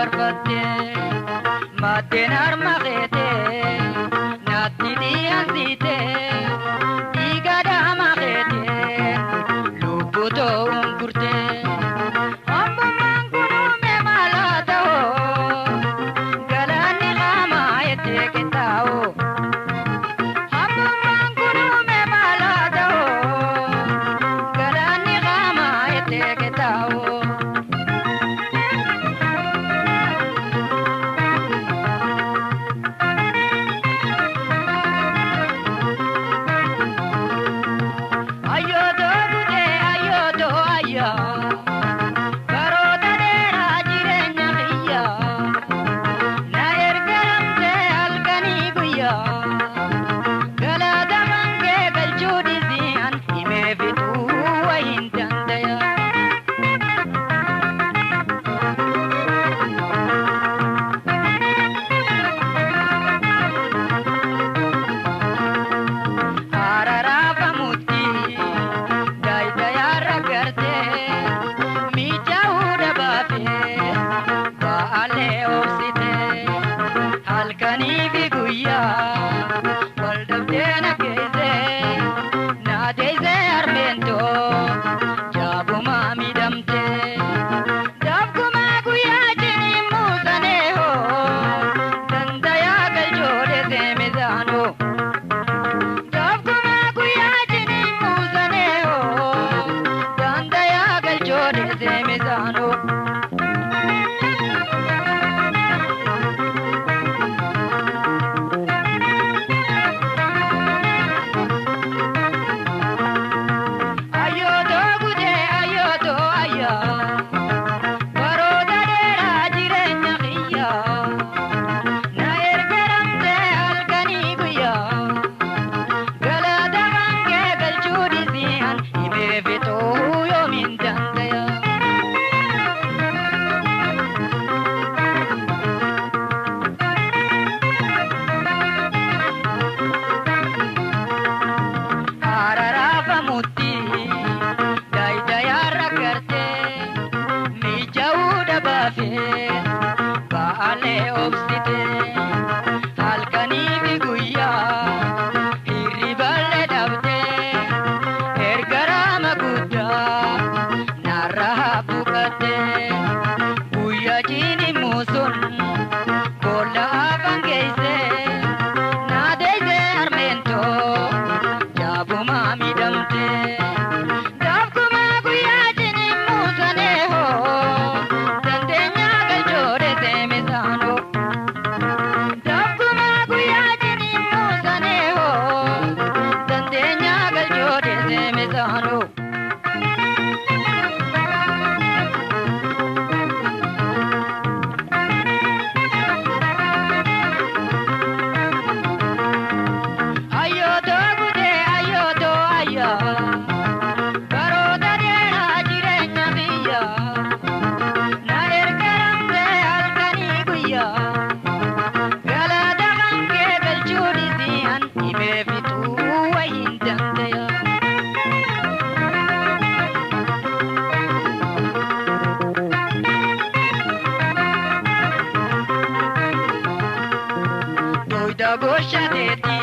barbatte mateen harma keete natti dhiyansite dhiiga dhaama keete lubbuu ta'uun gurte abbummaan kunuume maalaa ta'oo galaanni qaamaa ettee qixxaa'oo abbummaan kunuume maalaa ta'oo galaanni qaamaa ettee qixxaa'oo. Halkanii fi guyyaa wal dhabdee na keesse na deesse harmeentoo jaabumaa miidhamte dabkumaa guyyaa jiniin muusanee hoo dandayaa galchoodhe seeme zaanoo dabkumaa guyyaa jiniin muusanee hoo dandayaa galchoodhe seeme zaanoo. Baale obsite halkanii fi guyyaa hirriballe dhabde ergaraama guddaa narraa buufatte guyyaa jiini muusun boolla afaan geesse naadeesse harmeentoo jaabumaa miidhamte. Gosha dedi